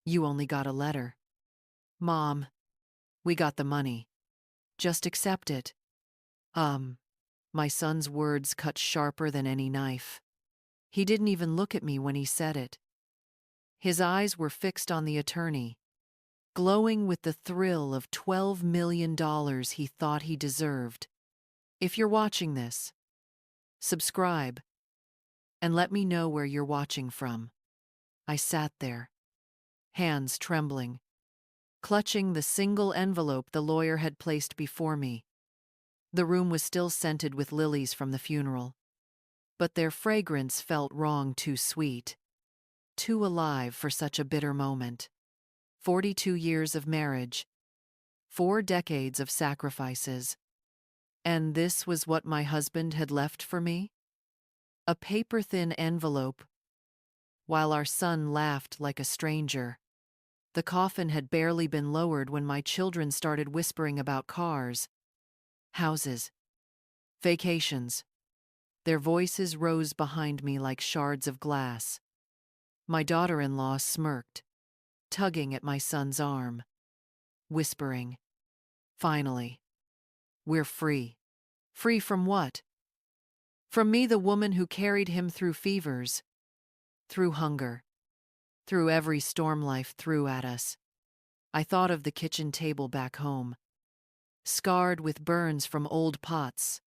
You only got a letter. Mom, we got the money. Just accept it. Um, my son's words cut sharper than any knife. He didn't even look at me when he said it. His eyes were fixed on the attorney, glowing with the thrill of $12 million he thought he deserved. If you're watching this, subscribe and let me know where you're watching from. I sat there, hands trembling, clutching the single envelope the lawyer had placed before me. The room was still scented with lilies from the funeral, but their fragrance felt wrong, too sweet, too alive for such a bitter moment. 42 years of marriage, 4 decades of sacrifices, and this was what my husband had left for me? A paper-thin envelope. While our son laughed like a stranger, the coffin had barely been lowered when my children started whispering about cars, houses, vacations. Their voices rose behind me like shards of glass. My daughter-in-law smirked, tugging at my son's arm, whispering, "Finally, we're free." Free from what? From me, the woman who carried him through fevers, through hunger, through every storm life threw at us. I thought of the kitchen table back home, scarred with burns from old pots,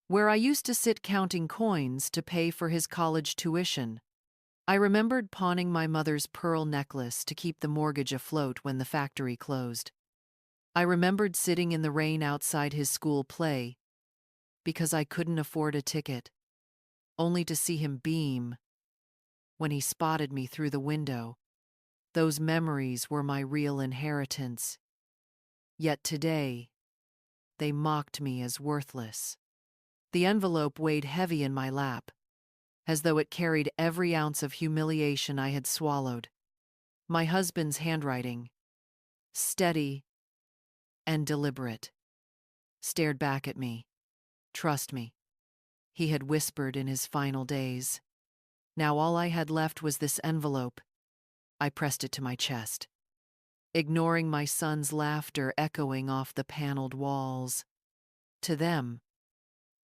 where I used to sit counting coins to pay for his college tuition. I remembered pawning my mother's pearl necklace to keep the mortgage afloat when the factory closed. I remembered sitting in the rain outside his school play because I couldn't afford a ticket, only to see him beam when he spotted me through the window. Those memories were my real inheritance. Yet today, they mocked me as worthless. The envelope weighed heavy in my lap, as though it carried every ounce of humiliation I had swallowed. My husband's handwriting, steady and deliberate, stared back at me. "Trust me," he had whispered in his final days. Now all I had left was this envelope. I pressed it to my chest, ignoring my son's laughter echoing off the paneled walls. To them,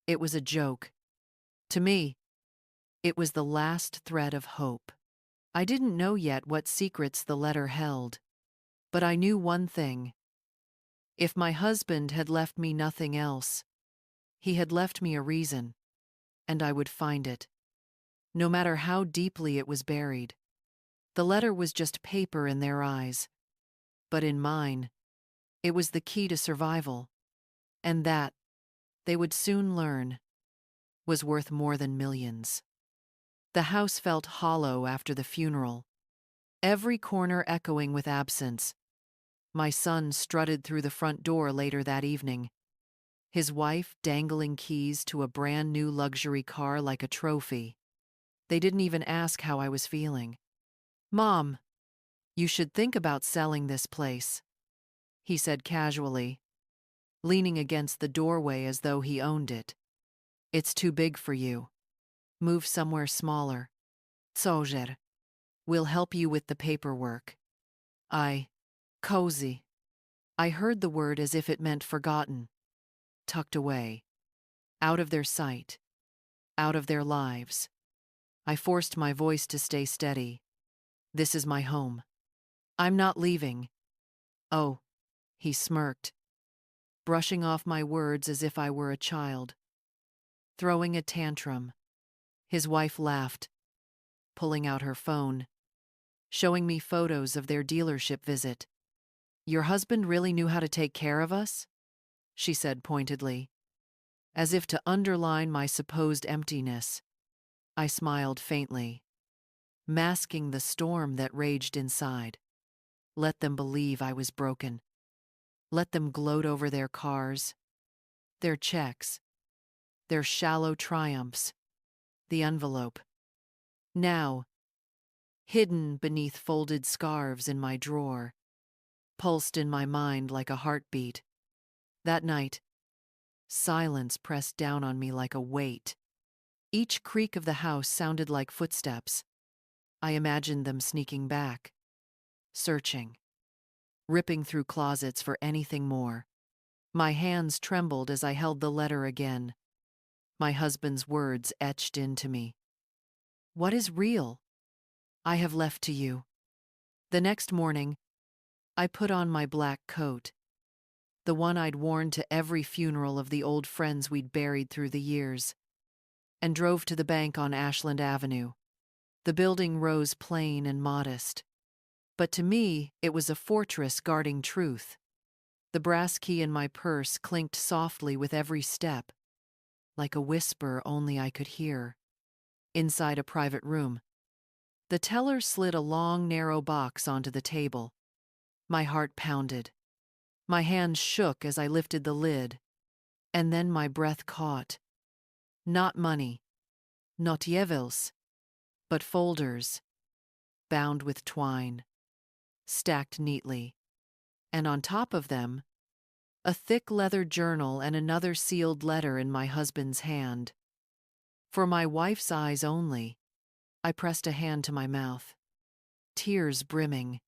it was a joke. To me, it was the last thread of hope. I didn't know yet what secrets the letter held, but I knew one thing. If my husband had left me nothing else, he had left me a reason, and I would find it, no matter how deeply it was buried. The letter was just paper in their eyes, but in mine, it was the key to survival, and that, they would soon learn, was worth more than millions. The house felt hollow after the funeral, every corner echoing with absence. My son strutted through the front door later that evening, his wife dangling keys to a brand new luxury car like a trophy. They didn't even ask how I was feeling. "Mom, you should think about selling this place," he said casually, leaning against the doorway as though he owned it. "It's too big for you. Move somewhere smaller. Cozy. We'll help you with the paperwork." Cozy. I heard the word as if it meant forgotten, tucked away, out of their sight, out of their lives. I forced my voice to stay steady. "This is my home. I'm not leaving." "Oh," he smirked, brushing off my words as if I were a child, throwing a tantrum. His wife laughed, pulling out her phone, showing me photos of their dealership visit. "Your husband really knew how to take care of us?" she said pointedly, as if to underline my supposed emptiness. I smiled faintly, masking the storm that raged inside. Let them believe I was broken. Let them gloat over their cars, their checks, their shallow triumphs, the envelope. Now, hidden beneath folded scarves in my drawer, pulsed in my mind like a heartbeat. That night, silence pressed down on me like a weight. Each creak of the house sounded like footsteps. I imagined them sneaking back, searching, ripping through closets for anything more. My hands trembled as I held the letter again, my husband's words etched into me. What is real? I have left to you. The next morning, I put on my black coat, the one I'd worn to every funeral of the old friends we'd buried through the years, and drove to the bank on Ashland Avenue. The building rose plain and modest, but to me it was a fortress guarding truth. The brass key in my purse clinked softly with every step, like a whisper only I could hear. Inside a private room, the teller slid a long, narrow box onto the table. My heart pounded. My hands shook as I lifted the lid, and then my breath caught. Not money, not jewels, but folders, bound with twine, stacked neatly, and on top of them, a thick leather journal and another sealed letter in my husband's hand. For my wife's eyes only, I pressed a hand to my mouth, tears brimming.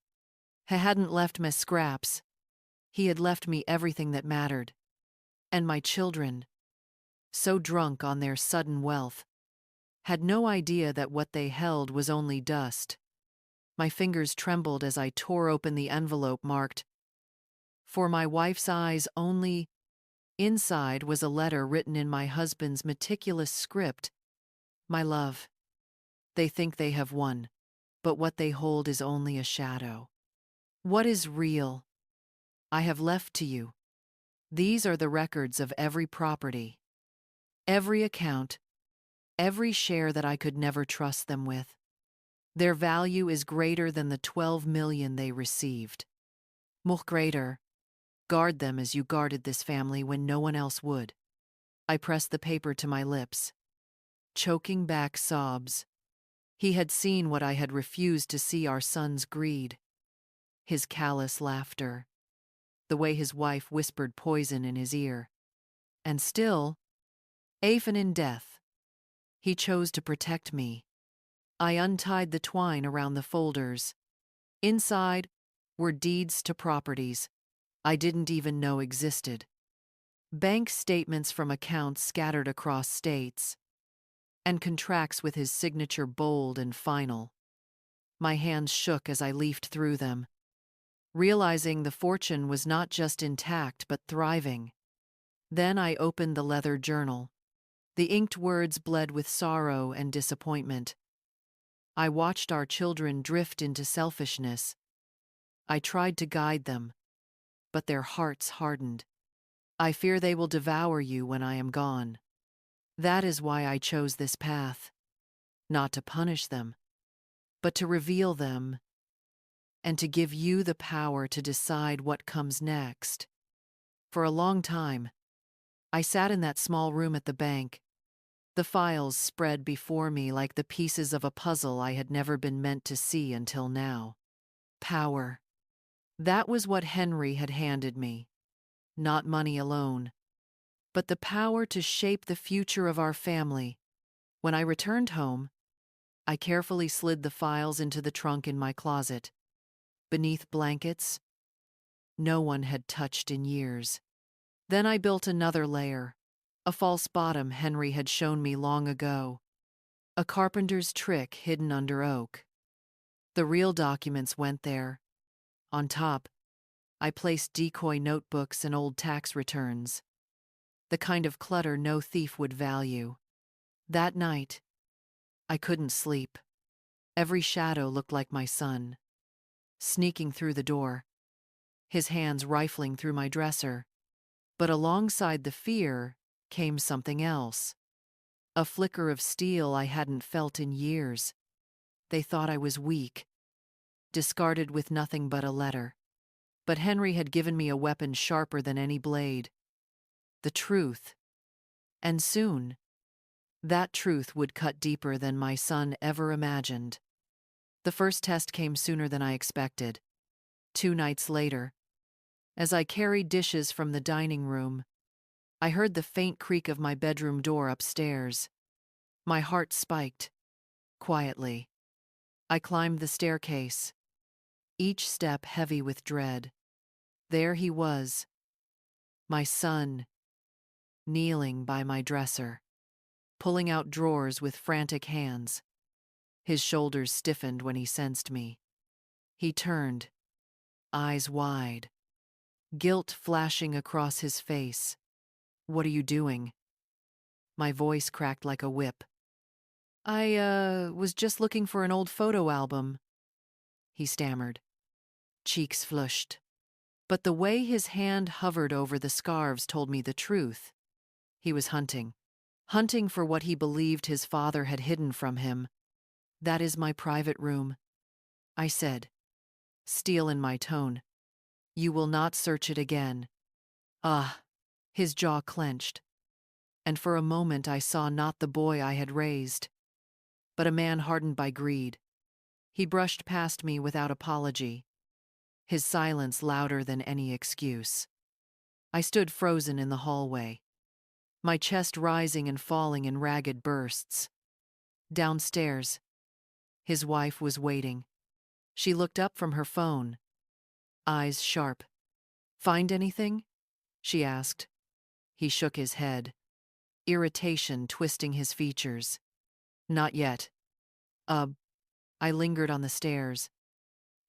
He hadn't left me scraps. He had left me everything that mattered. And my children, so drunk on their sudden wealth, had no idea that what they held was only dust. My fingers trembled as I tore open the envelope marked, "For my wife's eyes only." Inside was a letter written in my husband's meticulous script. My love, they think they have won, but what they hold is only a shadow. What is real? I have left to you. These are the records of every property, every account, every share that I could never trust them with. Their value is greater than the 12 million they received. Much greater. Guard them as you guarded this family when no one else would. I pressed the paper to my lips, choking back sobs. He had seen what I had refused to see: our son's greed, his callous laughter, the way his wife whispered poison in his ear. And still, even in death, he chose to protect me. I untied the twine around the folders. Inside were deeds to properties I didn't even know existed, bank statements from accounts scattered across states, and contracts with his signature bold and final. My hands shook as I leafed through them, realizing the fortune was not just intact but thriving. Then I opened the leather journal. The inked words bled with sorrow and disappointment. I watched our children drift into selfishness. I tried to guide them, but their hearts hardened. I fear they will devour you when I am gone. That is why I chose this path, not to punish them, but to reveal them and to give you the power to decide what comes next. For a long time, I sat in that small room at the bank, the files spread before me like the pieces of a puzzle I had never been meant to see until now. Power. That was what Henry had handed me. Not money alone, but the power to shape the future of our family. When I returned home, I carefully slid the files into the trunk in my closet. Beneath blankets no one had touched in years. Then I built another layer, a false bottom Henry had shown me long ago, a carpenter's trick hidden under oak. The real documents went there. On top, I placed decoy notebooks and old tax returns, the kind of clutter no thief would value. That night, I couldn't sleep. Every shadow looked like my son, sneaking through the door, his hands rifling through my dresser. But alongside the fear came something else, a flicker of steel I hadn't felt in years. They thought I was weak, discarded with nothing but a letter. But Henry had given me a weapon sharper than any blade, the truth. And soon, that truth would cut deeper than my son ever imagined. The first test came sooner than I expected. 2 nights later, as I carried dishes from the dining room, I heard the faint creak of my bedroom door upstairs. My heart spiked. Quietly, I climbed the staircase, each step heavy with dread. There he was, my son, kneeling by my dresser, pulling out drawers with frantic hands. His shoulders stiffened when he sensed me. He turned, eyes wide, guilt flashing across his face. "What are you doing?" My voice cracked like a whip. I was just looking for an old photo album," he stammered, cheeks flushed. But the way his hand hovered over the scarves told me the truth. He was hunting for what he believed his father had hidden from him. "That is my private room," I said, steel in my tone. "You will not search it again." Ah, his jaw clenched, and for a moment I saw not the boy I had raised, but a man hardened by greed. He brushed past me without apology, his silence louder than any excuse. I stood frozen in the hallway, my chest rising and falling in ragged bursts. Downstairs, his wife was waiting. She looked up from her phone, eyes sharp. "Find anything?" she asked. He shook his head, irritation twisting his features. "Not yet." Uh, I lingered on the stairs,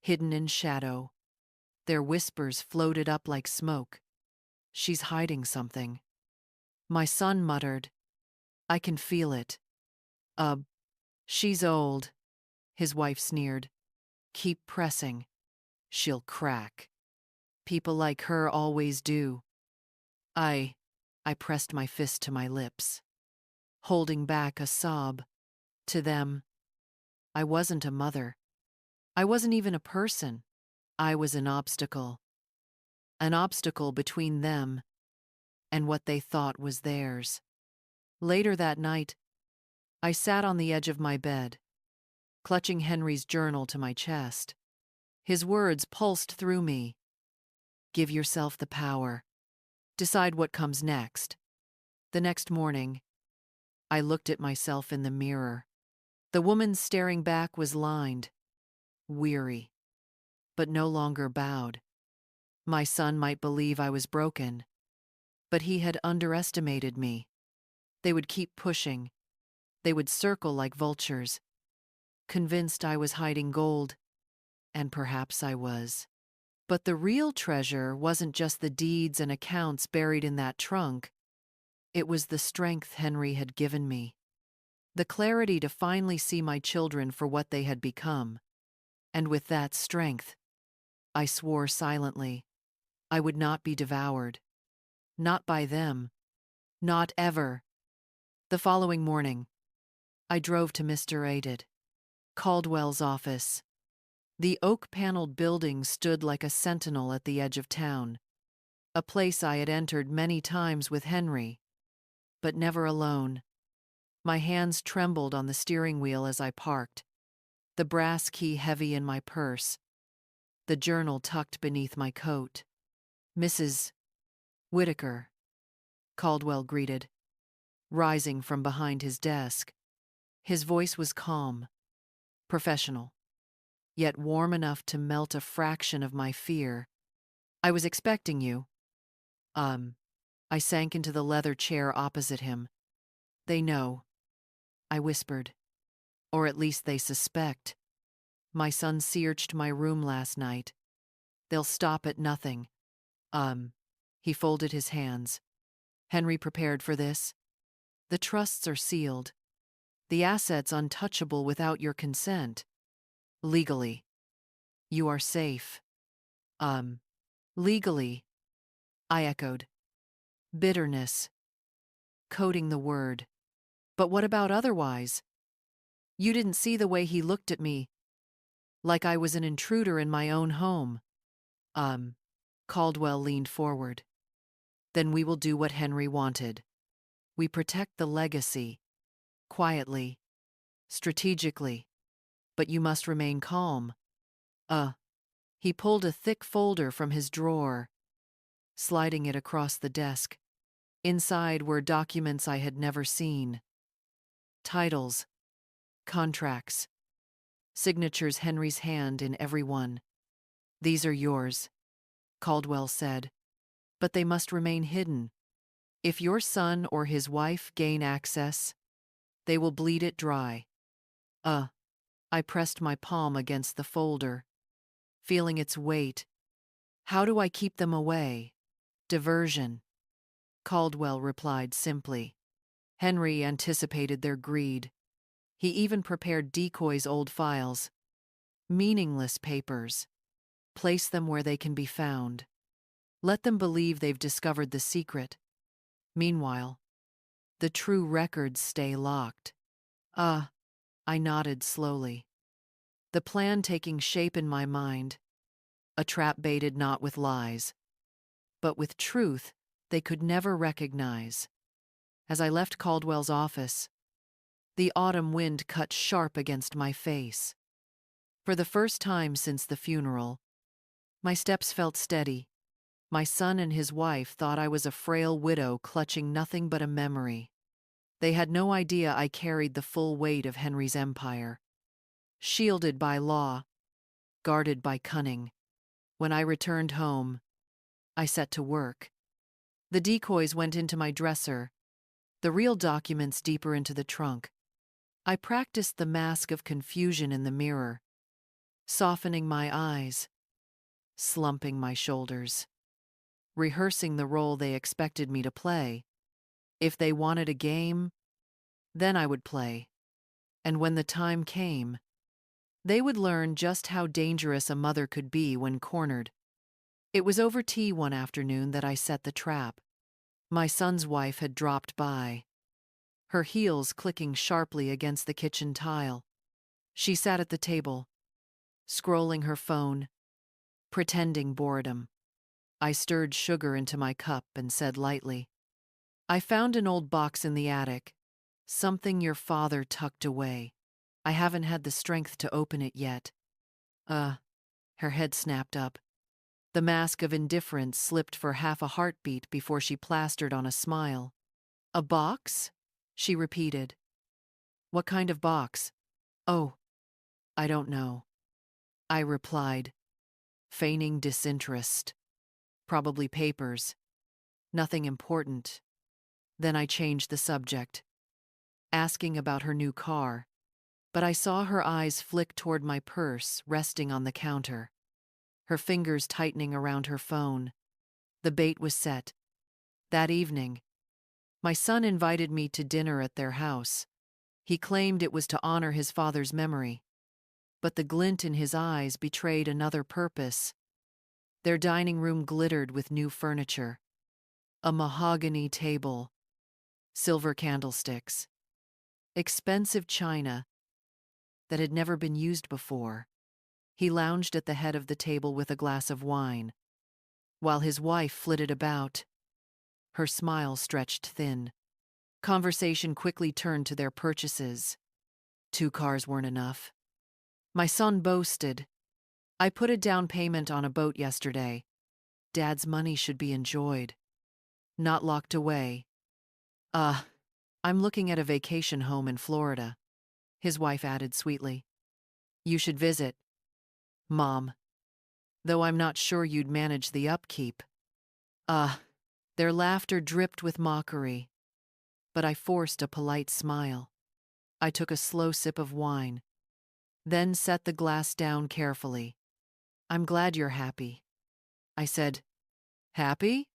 hidden in shadow. Their whispers floated up like smoke. "She's hiding something." My son muttered, "I can feel it." Uh, she's old," his wife sneered. "Keep pressing. She'll crack. People like her always do." I I pressed my fist to my lips, holding back a sob. To them, I wasn't a mother. I wasn't even a person. I was an obstacle. An obstacle between them and what they thought was theirs. Later that night, I sat on the edge of my bed, clutching Henry's journal to my chest. His words pulsed through me. "Give yourself the power. Decide what comes next." The next morning, I looked at myself in the mirror. The woman staring back was lined, weary, but no longer bowed. My son might believe I was broken, but he had underestimated me. They would keep pushing. They would circle like vultures, convinced I was hiding gold, and perhaps I was. But the real treasure wasn't just the deeds and accounts buried in that trunk. It was the strength Henry had given me. The clarity to finally see my children for what they had become. And with that strength, I swore silently, I would not be devoured. Not by them. Not ever. The following morning, I drove to Mr. Aided, Caldwell's office. The oak-paneled building stood like a sentinel at the edge of town, a place I had entered many times with Henry, but never alone. My hands trembled on the steering wheel as I parked, the brass key heavy in my purse, the journal tucked beneath my coat. "Mrs. Whitaker," Caldwell greeted, rising from behind his desk. His voice was calm, professional, yet warm enough to melt a fraction of my fear. "I was expecting you." I sank into the leather chair opposite him. "They know," I whispered. "Or at least they suspect. My son searched my room last night. They'll stop at nothing." He folded his hands. "Henry prepared for this. The trusts are sealed. The assets untouchable without your consent. Legally. You are safe." Legally," I echoed. Bitterness coating the word. "But what about otherwise? You didn't see the way he looked at me, like I was an intruder in my own home." Caldwell leaned forward. "Then we will do what Henry wanted. We protect the legacy, quietly, strategically, but you must remain calm." He pulled a thick folder from his drawer, sliding it across the desk. Inside were documents I had never seen. Titles, contracts, signatures Henry's hand in every one. These are yours, Caldwell said, but they must remain hidden. If your son or his wife gain access, they will bleed it dry. I pressed my palm against the folder, feeling its weight. How do I keep them away? Diversion, Caldwell replied simply. Henry anticipated their greed. He even prepared decoys' old files, meaningless papers. Place them where they can be found. Let them believe they've discovered the secret. Meanwhile, the true records stay locked. I nodded slowly. The plan taking shape in my mind. A trap baited not with lies, but with truth they could never recognize. As I left Caldwell's office, the autumn wind cut sharp against my face. For the first time since the funeral, my steps felt steady. My son and his wife thought I was a frail widow clutching nothing but a memory. They had no idea I carried the full weight of Henry's empire. Shielded by law, guarded by cunning. When I returned home, I set to work. The decoys went into my dresser, the real documents deeper into the trunk. I practiced the mask of confusion in the mirror, softening my eyes, slumping my shoulders, rehearsing the role they expected me to play. If they wanted a game, then I would play. And when the time came, they would learn just how dangerous a mother could be when cornered. It was over tea one afternoon that I set the trap. My son's wife had dropped by, her heels clicking sharply against the kitchen tile. She sat at the table, scrolling her phone, pretending boredom. I stirred sugar into my cup and said lightly, "I found an old box in the attic, something your father tucked away. I haven't had the strength to open it yet." Her head snapped up. The mask of indifference slipped for half a heartbeat before she plastered on a smile. "A box?" she repeated. "What kind of box?" "Oh, I don't know," I replied, feigning disinterest. "Probably papers. Nothing important." Then I changed the subject, asking about her new car, but I saw her eyes flick toward my purse resting on the counter, her fingers tightening around her phone. The bait was set. That evening, my son invited me to dinner at their house. He claimed it was to honor his father's memory, but the glint in his eyes betrayed another purpose. Their dining room glittered with new furniture, a mahogany table, silver candlesticks, expensive china that had never been used before. He lounged at the head of the table with a glass of wine, while his wife flitted about. Her smile stretched thin. Conversation quickly turned to their purchases. 2 cars weren't enough. My son boasted, "I put a down payment on a boat yesterday. Dad's money should be enjoyed, not locked away." I'm looking at a vacation home in Florida," his wife added sweetly. "You should visit, Mom, though I'm not sure you'd manage the upkeep." Their laughter dripped with mockery, but I forced a polite smile. I took a slow sip of wine, then set the glass down carefully. "I'm glad you're happy," I said. "Happy?"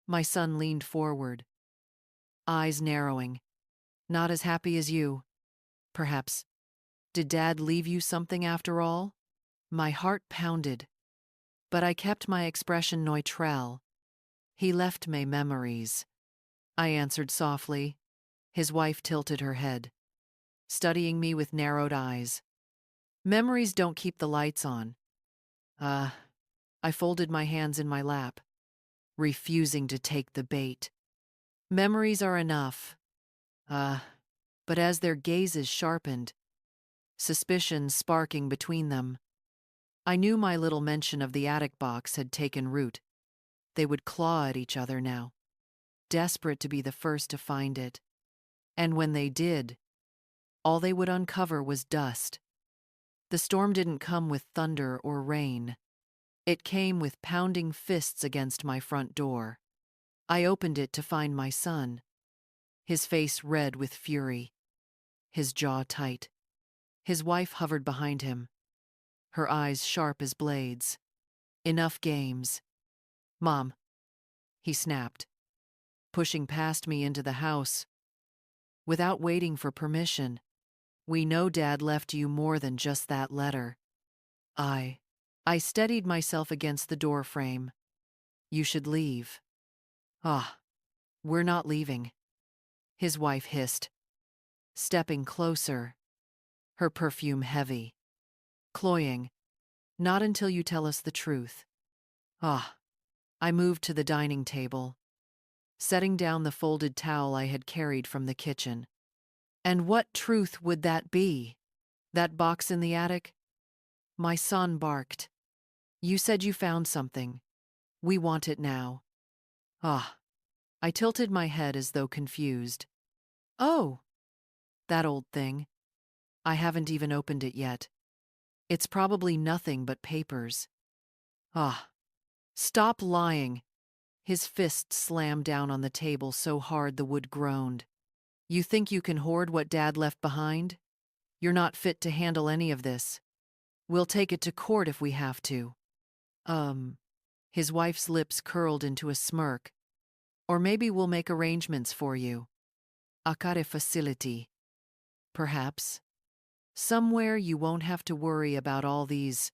My son leaned forward, eyes narrowing. "Not as happy as you, perhaps. Did Dad leave you something after all?" My heart pounded, but I kept my expression neutral. "He left me memories," I answered softly. His wife tilted her head, studying me with narrowed eyes. "Memories don't keep the lights on." I folded my hands in my lap, refusing to take the bait. "Memories are enough." But as their gazes sharpened, suspicion sparking between them, I knew my little mention of the attic box had taken root. They would claw at each other now, desperate to be the first to find it. And when they did, all they would uncover was dust. The storm didn't come with thunder or rain. It came with pounding fists against my front door. I opened it to find my son, his face red with fury, his jaw tight. His wife hovered behind him, her eyes sharp as blades. Enough games. Mom, he snapped, pushing past me into the house. Without waiting for permission. We know Dad left you more than just that letter. I steadied myself against the door frame. You should leave. Ah, we're not leaving, his wife hissed, stepping closer, her perfume heavy, cloying. Not until you tell us the truth. Ah, I moved to the dining table, setting down the folded towel I had carried from the kitchen. And what truth would that be? That box in the attic? My son barked. You said you found something. We want it now. Ah. I tilted my head as though confused. Oh, that old thing. I haven't even opened it yet. It's probably nothing but papers. Ah. Stop lying. His fist slammed down on the table so hard the wood groaned. You think you can hoard what Dad left behind? You're not fit to handle any of this. We'll take it to court if we have to. His wife's lips curled into a smirk. Or maybe we'll make arrangements for you. A care facility. Perhaps. Somewhere you won't have to worry about all these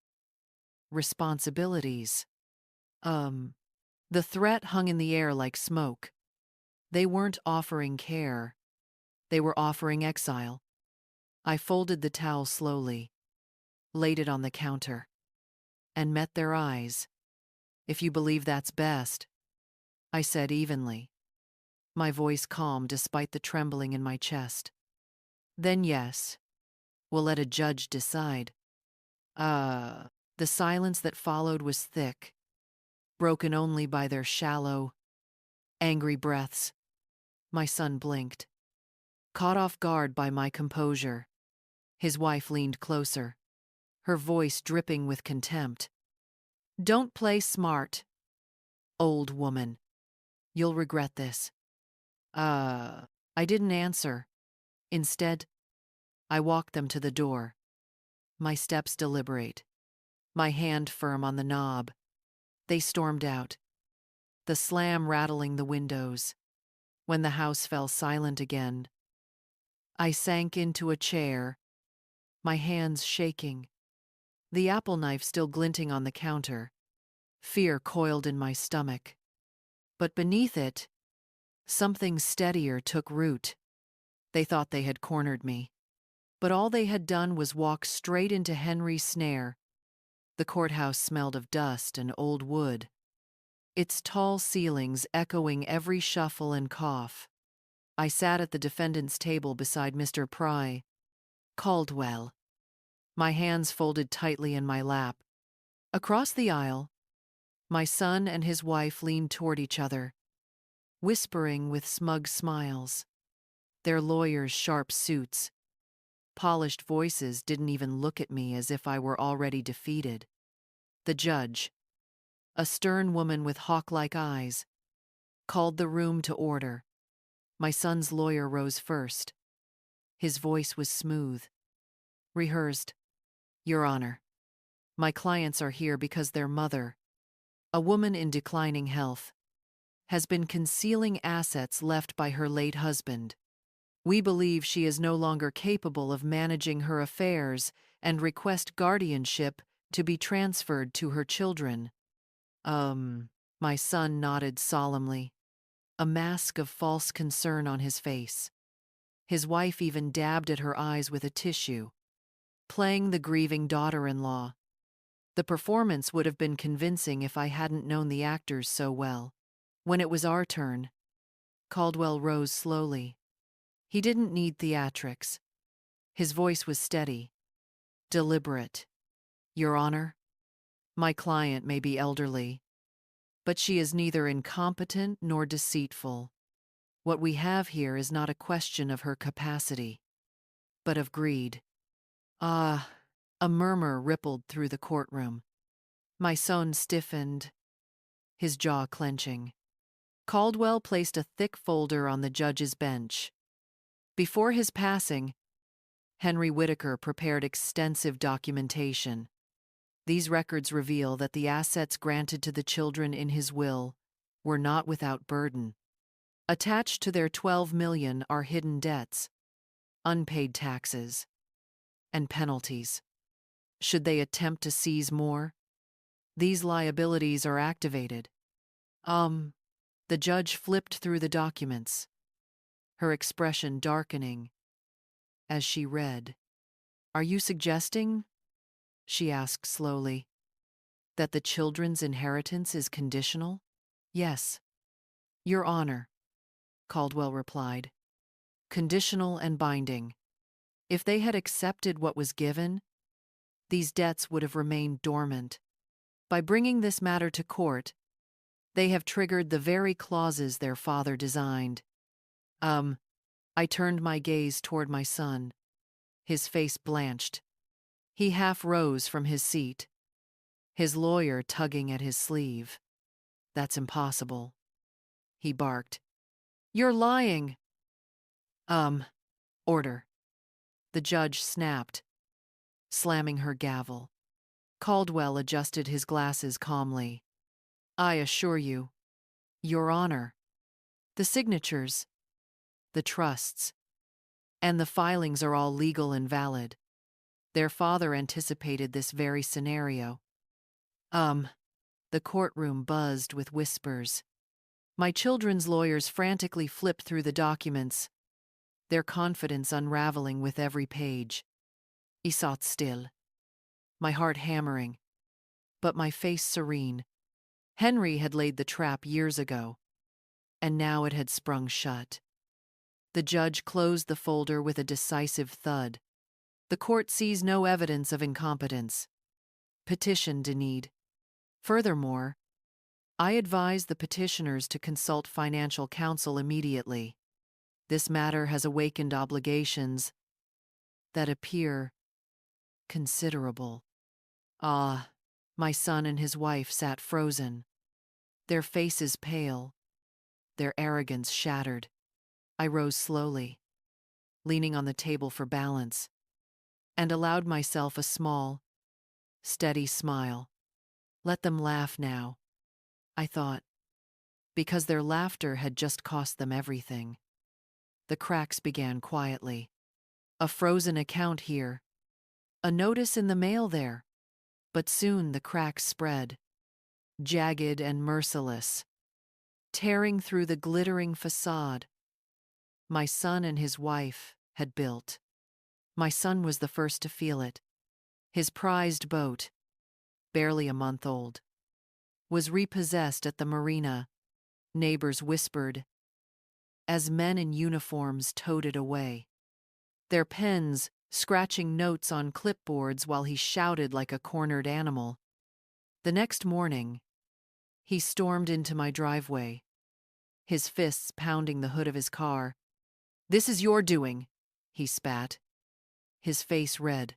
responsibilities. The threat hung in the air like smoke. They weren't offering care. They were offering exile. I folded the towel slowly, laid it on the counter, and met their eyes. If you believe that's best, I said evenly, my voice calm despite the trembling in my chest. Then yes, we'll let a judge decide. The silence that followed was thick, broken only by their shallow, angry breaths. My son blinked, caught off guard by my composure. His wife leaned closer, her voice dripping with contempt. Don't play smart, old woman. You'll regret this. I didn't answer. Instead, I walked them to the door, my steps deliberate, my hand firm on the knob. They stormed out, the slam rattling the windows. When the house fell silent again, I sank into a chair, my hands shaking, the apple knife still glinting on the counter. Fear coiled in my stomach. But beneath it, something steadier took root. They thought they had cornered me. But all they had done was walk straight into Henry's snare. The courthouse smelled of dust and old wood, its tall ceilings echoing every shuffle and cough. I sat at the defendant's table beside Mr. Pry. Caldwell. My hands folded tightly in my lap. Across the aisle, my son and his wife leaned toward each other, whispering with smug smiles. Their lawyers' sharp suits, polished voices didn't even look at me as if I were already defeated. The judge, a stern woman with hawk-like eyes, called the room to order. My son's lawyer rose first. His voice was smooth, rehearsed. Your Honor, my clients are here because their mother, a woman in declining health, has been concealing assets left by her late husband. We believe she is no longer capable of managing her affairs and request guardianship to be transferred to her children. My son nodded solemnly, a mask of false concern on his face. His wife even dabbed at her eyes with a tissue, playing the grieving daughter-in-law. The performance would have been convincing if I hadn't known the actors so well. When it was our turn, Caldwell rose slowly. He didn't need theatrics. His voice was steady, deliberate. Your Honor, my client may be elderly, but she is neither incompetent nor deceitful. What we have here is not a question of her capacity, but of greed. A murmur rippled through the courtroom. My son stiffened, his jaw clenching. Caldwell placed a thick folder on the judge's bench. Before his passing, Henry Whitaker prepared extensive documentation. These records reveal that the assets granted to the children in his will were not without burden. Attached to their $12 million are hidden debts, unpaid taxes, and penalties. Should they attempt to seize more, these liabilities are activated. The judge flipped through the documents, her expression darkening as she read. Are you suggesting, she asked slowly, that the children's inheritance is conditional? Yes, Your Honor, Caldwell replied. Conditional and binding. If they had accepted what was given, these debts would have remained dormant. By bringing this matter to court, they have triggered the very clauses their father designed. I turned my gaze toward my son. His face blanched. He half rose from his seat, his lawyer tugging at his sleeve. That's impossible, he barked. You're lying. Order. The judge snapped, slamming her gavel. Caldwell adjusted his glasses calmly. I assure you, Your Honor, the signatures, the trusts, and the filings are all legal and valid. Their father anticipated this very scenario. The courtroom buzzed with whispers. My children's lawyers frantically flipped through the documents, their confidence unraveling with every page. I sat still, my heart hammering, but my face serene. Henry had laid the trap years ago, and now it had sprung shut. The judge closed the folder with a decisive thud. The court sees no evidence of incompetence. Petition denied. Furthermore, I advise the petitioners to consult financial counsel immediately. This matter has awakened obligations that appear considerable. My son and his wife sat frozen, their faces pale, their arrogance shattered. I rose slowly, leaning on the table for balance, and allowed myself a small, steady smile. Let them laugh now, I thought, because their laughter had just cost them everything. The cracks began quietly. A frozen account here, a notice in the mail there. But soon the cracks spread, jagged and merciless, tearing through the glittering facade my son and his wife had built. My son was the first to feel it. His prized boat, barely a month old, was repossessed at the marina, neighbors whispered, as men in uniforms towed it away, their pens scratching notes on clipboards while he shouted like a cornered animal. The next morning, he stormed into my driveway, his fists pounding the hood of his car. This is your doing, he spat, his face red,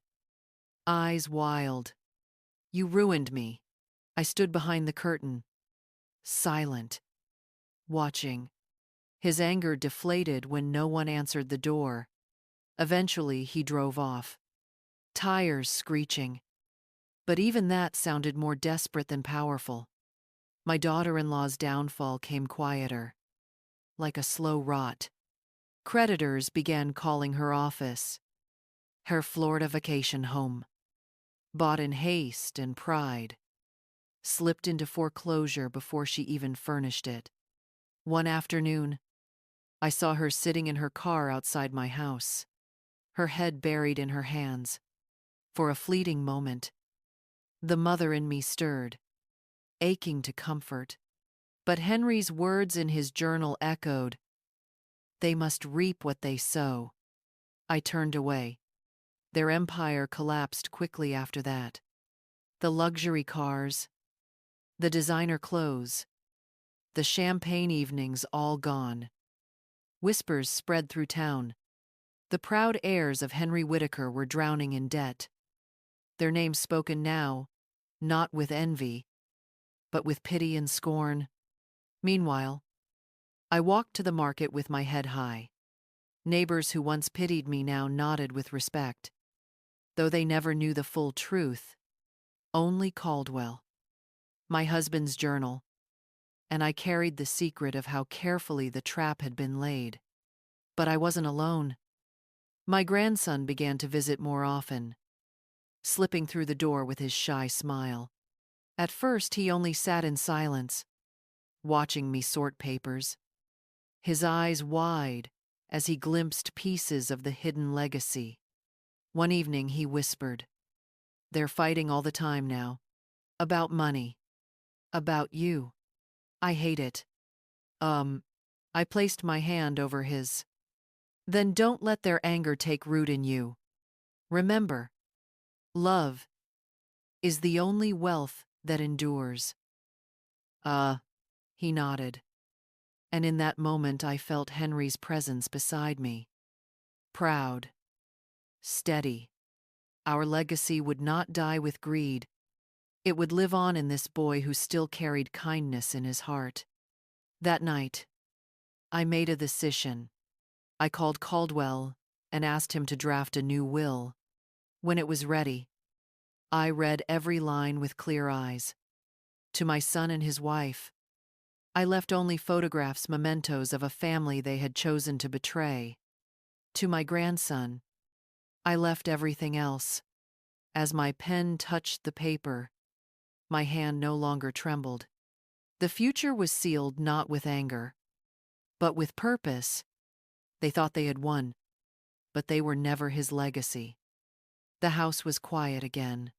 eyes wild. You ruined me. I stood behind the curtain, silent, watching. His anger deflated when no one answered the door. Eventually, he drove off, tires screeching. But even that sounded more desperate than powerful. My daughter-in-law's downfall came quieter, like a slow rot. Creditors began calling her office, her Florida vacation home. Bought in haste and pride, slipped into foreclosure before she even furnished it. One afternoon, I saw her sitting in her car outside my house, her head buried in her hands. For a fleeting moment, the mother in me stirred, aching to comfort. But Henry's words in his journal echoed, "They must reap what they sow." I turned away. Their empire collapsed quickly after that. The luxury cars, the designer clothes, the champagne evenings all gone. Whispers spread through town. The proud heirs of Henry Whitaker were drowning in debt. Their names spoken now, not with envy, but with pity and scorn. Meanwhile, I walked to the market with my head high. Neighbors who once pitied me now nodded with respect, though they never knew the full truth. Only Caldwell, my husband's journal, and I carried the secret of how carefully the trap had been laid. But I wasn't alone. My grandson began to visit more often, slipping through the door with his shy smile. At first, he only sat in silence, watching me sort papers, his eyes wide as he glimpsed pieces of the hidden legacy. One evening, he whispered, "They're fighting all the time now. About money. About you. I hate it." I placed my hand over his. "Then don't let their anger take root in you. Remember, love is the only wealth that endures." He nodded. And in that moment I felt Henry's presence beside me. Proud, steady. Our legacy would not die with greed. It would live on in this boy who still carried kindness in his heart. That night, I made a decision. I called Caldwell and asked him to draft a new will. When it was ready, I read every line with clear eyes. To my son and his wife, I left only photographs, mementos of a family they had chosen to betray. To my grandson, I left everything else. As my pen touched the paper, my hand no longer trembled. The future was sealed not with anger, but with purpose. They thought they had won, but they were never his legacy. The house was quiet again,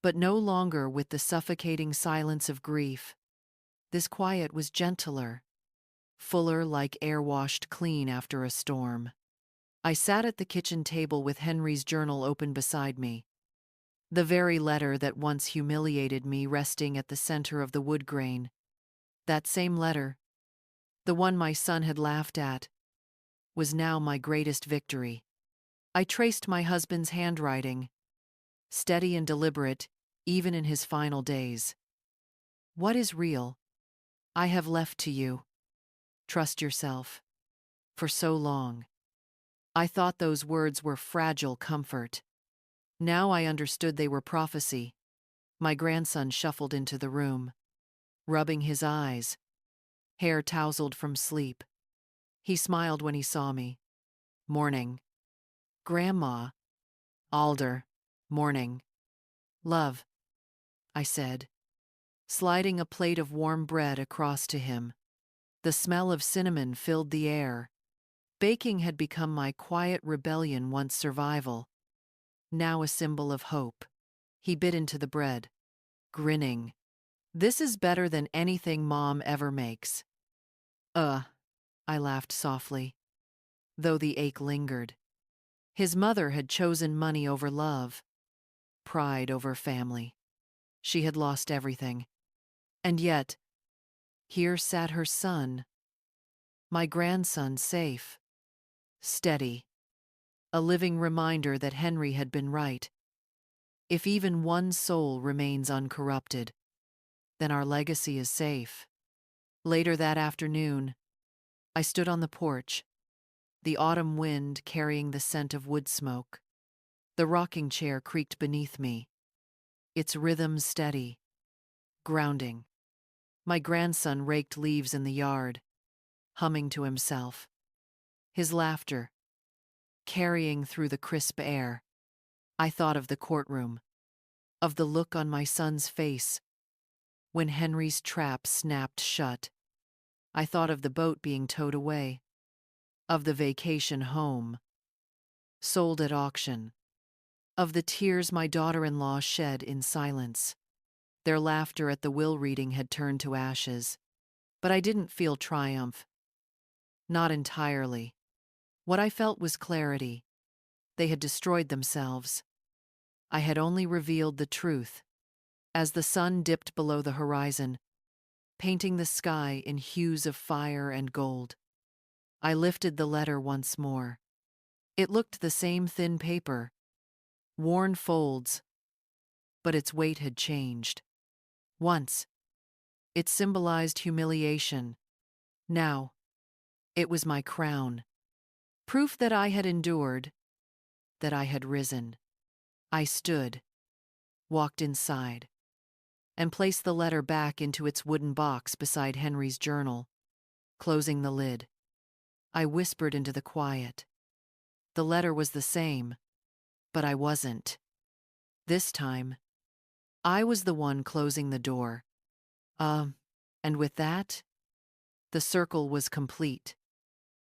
but no longer with the suffocating silence of grief. This quiet was gentler, fuller, like air washed clean after a storm. I sat at the kitchen table with Henry's journal open beside me, the very letter that once humiliated me resting at the center of the wood grain. That same letter, the one my son had laughed at, was now my greatest victory. I traced my husband's handwriting, steady and deliberate, even in his final days. "What is real, I have left to you. Trust yourself." For so long, I thought those words were fragile comfort. Now I understood they were prophecy. My grandson shuffled into the room, rubbing his eyes, hair tousled from sleep. He smiled when he saw me. "Morning." "Grandma." "Alder." "Morning." "Love," I said, sliding a plate of warm bread across to him. The smell of cinnamon filled the air. Baking had become my quiet rebellion, once survival, now a symbol of hope. He bit into the bread, grinning. "This is better than anything Mom ever makes." I laughed softly, though the ache lingered. His mother had chosen money over love, pride over family. She had lost everything. And yet, here sat her son, my grandson, safe, steady, a living reminder that Henry had been right. If even one soul remains uncorrupted, then our legacy is safe. Later that afternoon, I stood on the porch, the autumn wind carrying the scent of wood smoke. The rocking chair creaked beneath me, its rhythm steady, grounding. My grandson raked leaves in the yard, humming to himself, his laughter carrying through the crisp air. I thought of the courtroom, of the look on my son's face when Henry's trap snapped shut. I thought of the boat being towed away, of the vacation home, sold at auction, of the tears my daughter-in-law shed in silence. Their laughter at the will reading had turned to ashes, but I didn't feel triumph. Not entirely. What I felt was clarity. They had destroyed themselves. I had only revealed the truth. As the sun dipped below the horizon, painting the sky in hues of fire and gold, I lifted the letter once more. It looked the same thin paper, worn folds, but its weight had changed. Once, it symbolized humiliation. Now, it was my crown. Proof that I had endured, that I had risen. I stood, walked inside, and placed the letter back into its wooden box beside Henry's journal, closing the lid. I whispered into the quiet. The letter was the same, but I wasn't. This time, I was the one closing the door. And with that, the circle was complete.